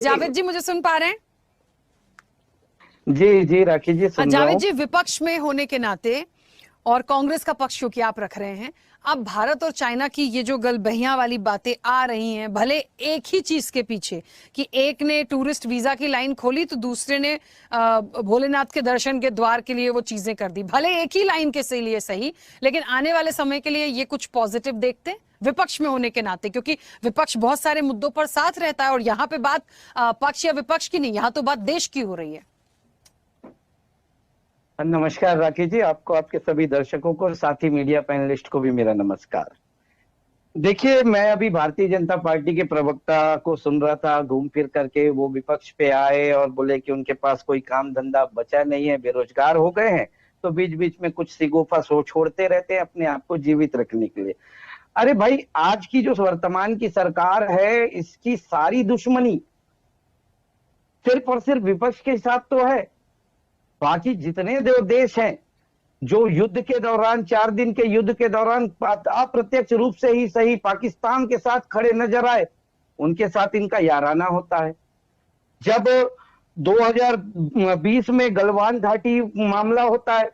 जावेद जी मुझे सुन पा रहे हैं? जी जी राखी जी सुन रहा जावेद हूँ। जी, विपक्ष में होने के नाते और कांग्रेस का पक्ष क्योंकि आप रख रहे हैं, अब भारत और चाइना की ये जो गलबहियां वाली बातें आ रही हैं, भले एक ही चीज के पीछे कि एक ने टूरिस्ट वीजा की लाइन खोली तो दूसरे ने भोलेनाथ के दर्शन के द्वार के लिए वो चीजें कर दी, भले एक ही लाइन के लिए सही, लेकिन आने वाले समय के लिए ये कुछ पॉजिटिव देखते हैं विपक्ष में होने के नाते, क्योंकि विपक्ष बहुत सारे मुद्दों पर साथ रहता है और यहाँ पे बात पक्ष या विपक्ष की नहीं, यहाँ तो बात देश की हो रही है। नमस्कार राखी जी, आपको, आपके सभी दर्शकों को, साथ ही मीडिया पैनलिस्ट को भी मेरा नमस्कार। देखिए, मैं अभी भारतीय जनता पार्टी के प्रवक्ता को सुन रहा था, घूम फिर करके वो विपक्ष पे आए और बोले कि उनके पास कोई काम धंधा बचा नहीं है, बेरोजगार हो गए हैं, तो बीच बीच में कुछ सिगोफा छोड़ते रहते हैं अपने आप को जीवित रखने के लिए। अरे भाई, आज की जो वर्तमान की सरकार है, इसकी सारी दुश्मनी सिर्फ और सिर्फ विपक्ष के साथ तो है। बाकी जितने देश हैं जो युद्ध के दौरान, 4 दिन के युद्ध के दौरान अप्रत्यक्ष रूप से ही सही पाकिस्तान के साथ खड़े नजर आए, उनके साथ इनका याराना होता है। जब 2020 में गलवान घाटी मामला होता है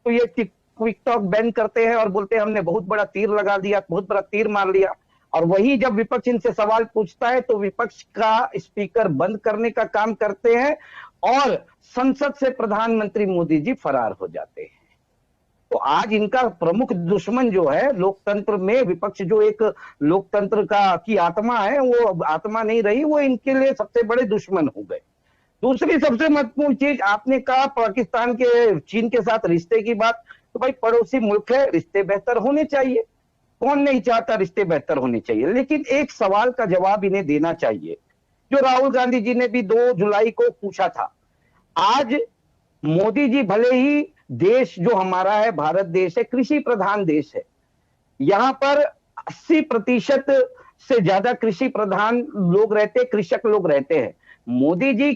तो ये टिकटॉक बैन करते हैं और बोलते हैं हमने बहुत बड़ा तीर लगा दिया, बहुत बड़ा तीर मार लिया। और वही जब विपक्ष इनसे सवाल पूछता है तो विपक्ष का स्पीकर बंद करने का काम करते हैं और संसद से प्रधानमंत्री मोदी जी फरार हो जाते हैं। तो आज इनका प्रमुख दुश्मन जो है लोकतंत्र में, विपक्ष जो एक लोकतंत्र की आत्मा है, वो आत्मा नहीं रही, वो इनके लिए सबसे बड़े दुश्मन हो गए। दूसरी सबसे महत्वपूर्ण चीज, आपने कहा पाकिस्तान के, चीन के साथ रिश्ते की बात, तो भाई पड़ोसी मुल्क है, रिश्ते बेहतर होने चाहिए। कौन नहीं चाहता रिश्ते बेहतर होने चाहिए, लेकिन एक सवाल का जवाब इन्हें देना चाहिए जो राहुल गांधी जी ने भी 2 जुलाई को पूछा था। आज मोदी जी, भले ही देश जो हमारा है, भारत देश है, कृषि प्रधान देश है, यहां पर 80% से ज्यादा कृषि प्रधान लोग रहते, कृषक लोग रहते हैं। मोदी जी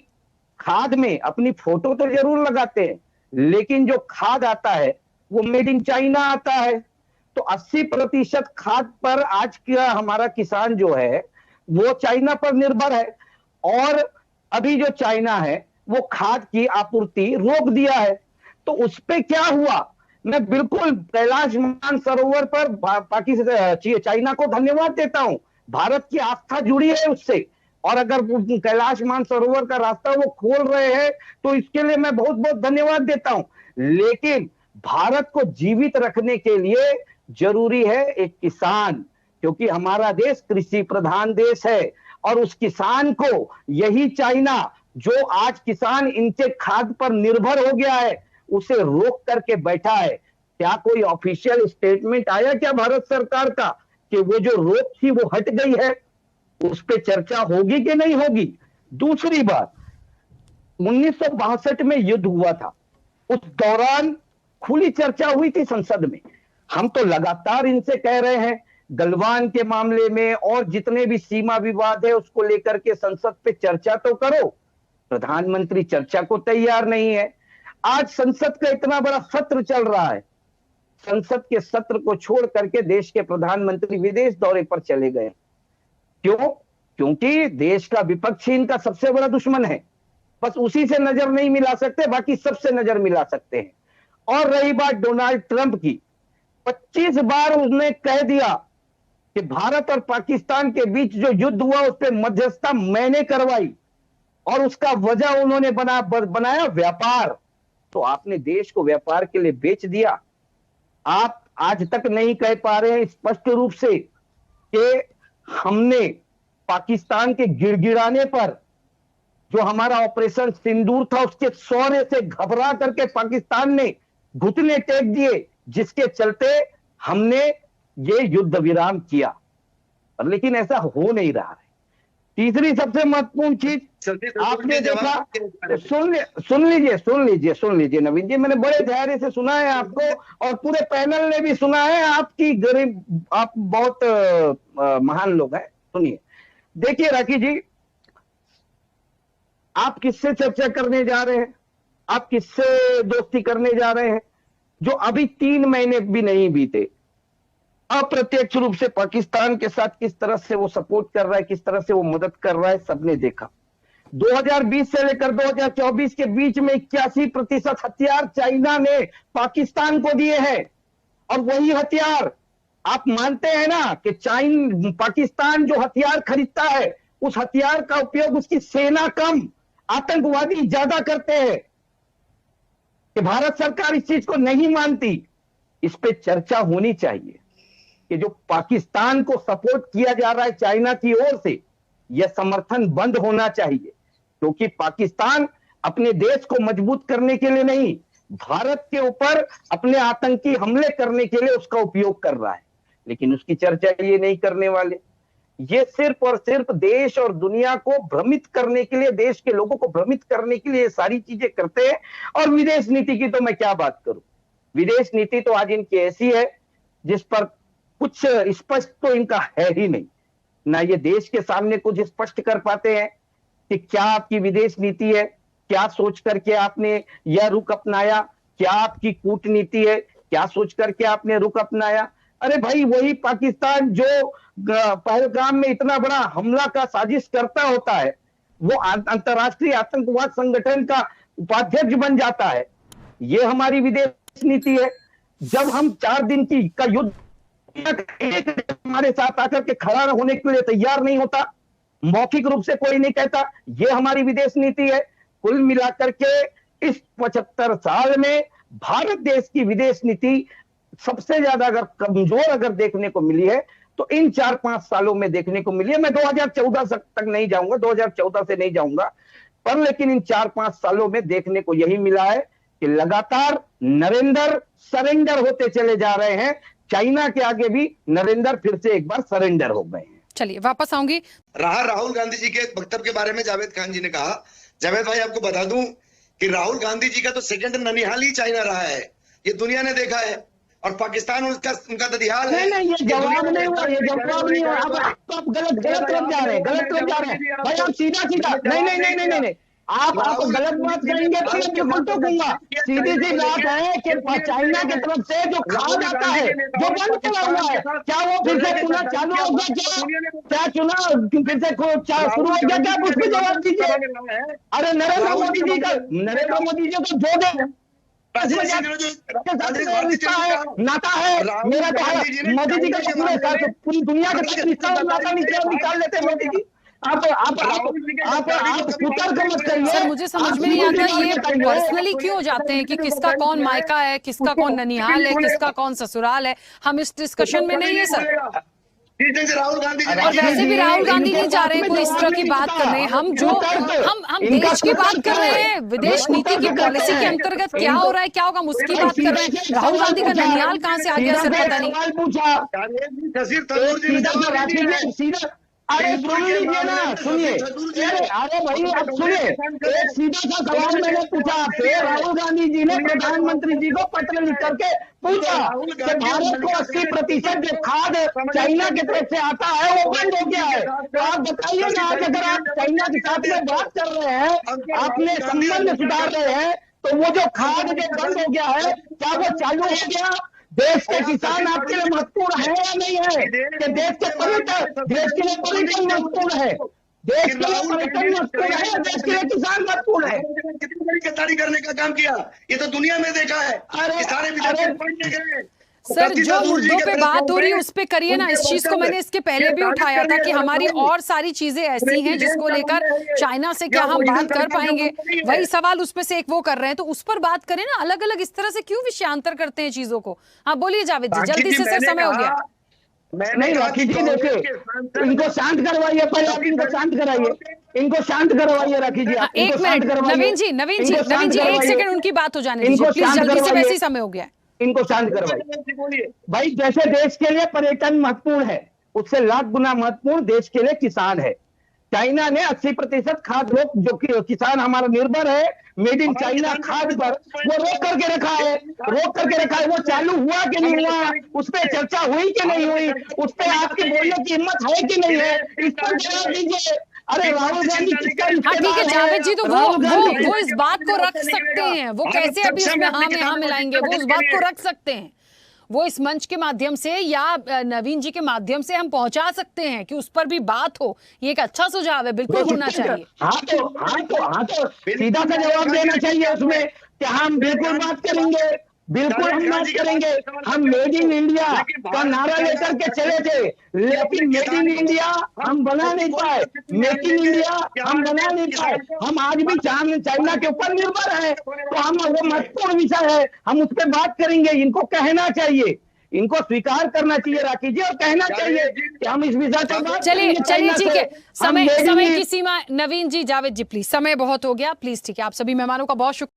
खाद में अपनी फोटो तो जरूर लगाते हैं, लेकिन जो खाद आता है वो मेड इन चाइना आता है। तो 80% खाद पर आज का हमारा किसान जो है वो चाइना पर निर्भर है। और अभी जो चाइना है वो खाद की आपूर्ति रोक दिया है। तो उस पे क्या हुआ, मैं बिल्कुल कैलाश मानसरोवर पर पाकिस्तान, चाइना को धन्यवाद देता हूं। भारत की आस्था जुड़ी है उससे, और अगर कैलाश मानसरोवर का रास्ता वो खोल रहे हैं तो इसके लिए मैं बहुत बहुत धन्यवाद देता हूं। लेकिन भारत को जीवित रखने के लिए जरूरी है एक किसान, क्योंकि हमारा देश कृषि प्रधान देश है। और उस किसान को यही चाइना, जो आज किसान इनके खाद पर निर्भर हो गया है, उसे रोक करके बैठा है। क्या कोई ऑफिशियल स्टेटमेंट आया क्या भारत सरकार का कि वो जो रोक थी वो हट गई है? उस पर चर्चा होगी कि नहीं होगी? दूसरी बात, 1962 में युद्ध हुआ था, उस दौरान खुली चर्चा हुई थी संसद में। हम तो लगातार इनसे कह रहे हैं गलवान के मामले में और जितने भी सीमा विवाद है उसको लेकर के संसद पे चर्चा तो करो। प्रधानमंत्री चर्चा को तैयार नहीं है। आज संसद का इतना बड़ा सत्र चल रहा है, संसद के सत्र को छोड़ करके देश के प्रधानमंत्री विदेश दौरे पर चले गए। क्यों? क्योंकि देश का विपक्ष इनका सबसे बड़ा दुश्मन है। बस उसी से नजर नहीं मिला सकते, बाकी सबसे नजर मिला सकते हैं। और रही बात डोनाल्ड ट्रंप की, 25 बार उसने कह दिया कि भारत और पाकिस्तान के बीच जो युद्ध हुआ उस पर मध्यस्थता मैंने करवाई, और उसका वजह उन्होंने बनाया व्यापार। तो आपने देश को व्यापार के लिए बेच दिया। आप आज तक नहीं कह पा रहे हैं स्पष्ट रूप से कि हमने पाकिस्तान के गिड़गिड़ाने पर, जो हमारा ऑपरेशन सिंदूर था, उसके शौर्य से घबरा करके पाकिस्तान ने घुटने टेक दिए, जिसके चलते हमने ये युद्ध विराम किया। लेकिन ऐसा हो नहीं रहा है। तीसरी सबसे महत्वपूर्ण चीज आपने देखा, सुन लीजिए नवीन जी, मैंने बड़े धैर्य से सुना है आपको और पूरे पैनल ने भी सुना है। आपकी गरीब, आप बहुत महान लोग हैं। सुनिए, देखिए राखी जी, आप किससे चर्चा करने जा रहे हैं, आप किससे दोस्ती करने जा रहे हैं, जो अभी 3 महीने भी नहीं बीते अप्रत्यक्ष रूप से पाकिस्तान के साथ किस तरह से वो सपोर्ट कर रहा है, किस तरह से वो मदद कर रहा है, सबने देखा। 2020 से लेकर 2024 के बीच में 81% हथियार चाइना ने पाकिस्तान को दिए हैं। और वही हथियार आप मानते हैं ना कि पाकिस्तान जो हथियार खरीदता है, उस हथियार का उपयोग उसकी सेना कम, आतंकवादी ज्यादा करते हैं। कि भारत सरकार इस चीज को नहीं मानती, इस पे चर्चा होनी चाहिए कि जो पाकिस्तान को सपोर्ट किया जा रहा है चाइना की ओर से, यह समर्थन बंद होना चाहिए। क्योंकि पाकिस्तान अपने देश को मजबूत करने के लिए नहीं, भारत के ऊपर अपने आतंकी हमले करने के लिए उसका उपयोग कर रहा है। लेकिन उसकी चर्चा ये नहीं करने वाले। ये सिर्फ और सिर्फ देश और दुनिया को भ्रमित करने के लिए, देश के लोगों को भ्रमित करने के लिए सारी चीजें करते हैं। और विदेश नीति की तो मैं क्या बात करूं, विदेश नीति तो आज इनकी ऐसी है जिस पर कुछ स्पष्ट तो इनका है ही नहीं। ना ये देश के सामने कुछ स्पष्ट कर पाते हैं कि क्या आपकी विदेश नीति है, क्या सोच करके आपने यह रुख अपनाया, क्या आपकी कूटनीति है, क्या सोच करके आपने रुख अपनाया। अरे भाई, वही पाकिस्तान जो पहलगाम में इतना बड़ा हमला का साजिश करता होता है, वो अंतरराष्ट्रीय आतंकवाद संगठन का उपाध्यक्ष बन जाता है। ये हमारी विदेश नीति है। जब हम 4 दिन का युद्ध, एक हमारे साथ आकर के खड़ा होने के लिए तैयार नहीं होता, मौखिक रूप से कोई नहीं कहता, ये हमारी विदेश नीति है। कुल मिलाकर के इस 75 साल में भारत देश की विदेश नीति सबसे ज्यादा अगर कमजोर देखने को मिली है तो इन 4-5 सालों में देखने को मिली है। मैं 2014 तक नहीं जाऊंगा, 2014 से नहीं जाऊंगा, पर लेकिन इन 4-5 सालों में देखने को यही मिला है कि लगातार नरेंद्र सरेंडर होते चले जा रहे हैं। चाइना के आगे भी नरेंद्र फिर से एक बार सरेंडर हो गए हैं। चलिए वापस आऊंगी। राहुल गांधी जी के वक्तव्य के बारे में जावेद खान जी ने कहा, जावेद भाई आपको बता दूं कि राहुल गांधी जी का तो सेकंड ननिहाल ही चाइना रहा है, ये दुनिया ने देखा है। और पाकिस्तान उनका ददिहाल है। नहीं, ये जवाब नहीं हुआ, ये जवाब नहीं हुआ। अब आप गलत तरफ जा रहे हैं, गलत तरफ जा रहे हैं भाई। आप सीधा नहीं, आप गलत बात करेंगे तो मैं बिल्कुल तो कहूंगा। सीधी सी बात है कि चाइना की तरफ से जो खाद आता है, जो बंद किया हुआ है, क्या वो फिर से पुनः चालू हो गया? क्या चुनाव फिर से शुरू हो गया? क्या उस पर जवाब दीजिए। अरे नरेंद्र मोदी जी को जो दे रिश्ता है, नाता है मेरा, तो मोदी जी का पूरी दुनिया के साथ रिश्ता और नाता निकाल लेते हैं मोदी जी। आप पुत्र को मत करिए। सर, मुझे समझ में नहीं आता ये पर्सनली क्यों हो जाते हैं कि किसका कौन मायका है, किसका कौन ननिहाल है, किसका कौन ससुराल है। हम इस डिस्कशन में नहीं है सर। राहुल गांधी जी, और वैसे भी राहुल गांधी नहीं जा रहे हैं कोई इस तरह की बात करने। हम देश की बात कर रहे हैं, विदेश नीति की पॉलिसी के अंतर्गत क्या हो रहा है, क्या होगा, हम उसकी बात कर रहे हैं। राहुल गांधी का ननिहाल कहाँ से आ गया सर, पता नहीं। अरे सुन लीजिए ना, सुनिए। अरे भाई आप सुनिए, एक सीधा सा सवाल मैंने पूछा आपसे। राहुल गांधी जी ने प्रधानमंत्री जी को पत्र लिख करके पूछा कि भारत को 80% जो खाद चाइना की तरफ से आता है वो बंद हो गया है। तो आप बताइए ना, अगर आप चाइना के साथ में बात कर रहे हैं, आपने संबंध सुधार रहे हैं, तो वो जो खाद जो बंद हो गया है, क्या वो चालू हो गया? देश के किसान आपके लिए महत्वपूर्ण है या नहीं है? कि देश के पर्यटन, देश के लिए पर्यटन महत्वपूर्ण है, देश के लिए पर्यटन महत्वपूर्ण है, देश के लिए किसान महत्वपूर्ण है। कितनी बड़ी गद्दारी करने का काम किया, ये तो दुनिया में देखा है। सारे सर, जो मुद्दों पे बात हो रही है उस पे करिए ना। इस चीज को मैंने इसके पहले भी उठाया था कि हमारी और सारी चीजें ऐसी हैं जिसको लेकर चाइना से क्या हम बात कर पाएंगे। वही सवाल उसमें से एक वो कर रहे हैं, तो उस पर बात करें ना। अलग अलग इस तरह से क्यों विषयांतर करते हैं चीजों को। हाँ बोलिए जावेद जी, जल्दी से सर, समय हो गया। नहीं राखी जी, देखिए इनको शांत करवाइए, पहले आप इनको शांत कराइए, इनको शांत करवाइए राखी जी। एक मिनट, नवीन जी 1 सेकंड उनकी बात हो जाने दीजिए प्लीज, जल्दी से, वैसे ही समय हो गया है। इनको शांत करवाइए भाई। जैसे देश के लिए पर्यटन महत्वपूर्ण है, उससे लाख गुना महत्वपूर्ण देश के लिए किसान है। चाइना ने 80% खाद जो किसान हमारा निर्भर है मेड इन चाइना खाद पर, वो रोक करके रखा है। वो चालू हुआ कि नहीं हुआ, उस पर चर्चा हुई कि नहीं हुई, उस पर आपकी बोलने की हिम्मत है कि नहीं है, इस पर जवाब दीजिए। अरे राहुल गांधी किसका ठीक है जावेद जी, तो वो इस बात को रख सकते हैं। वो कैसे अभी उसमें हाँ में हाँ मिलाएंगे, वो उस बात को रख सकते हैं। वो इस मंच के माध्यम से या नवीन जी के माध्यम से हम पहुंचा सकते हैं कि उस पर भी बात हो। ये एक अच्छा सुझाव है, बिल्कुल होना चाहिए। हाँ तो सीधा सा जवाब देना चाहिए उसमें कि हम बिल्कुल बात करेंगे, बिल्कुल हम बात करेंगे। हम मेड इन इंडिया का नारा लेकर के चले थे, लेकिन मेड इन इंडिया हम बना नहीं पाए, मेक इन इंडिया हम बना नहीं पाए। हम आज भी चाइना के ऊपर निर्भर है, तो हम वो महत्वपूर्ण विषय है, हम उस पर बात करेंगे। इनको कहना चाहिए, इनको स्वीकार करना चाहिए राखी जी, और कहना चाहिए कि हम इस विषय पर बात चलिए करेंगे। चलिए, ठीक है, हम समय की सीमा। नवीन जी, जावेद जी, प्लीज, समय बहुत हो गया, प्लीज, ठीक है। आप सभी मेहमानों का बहुत शुक्रिया।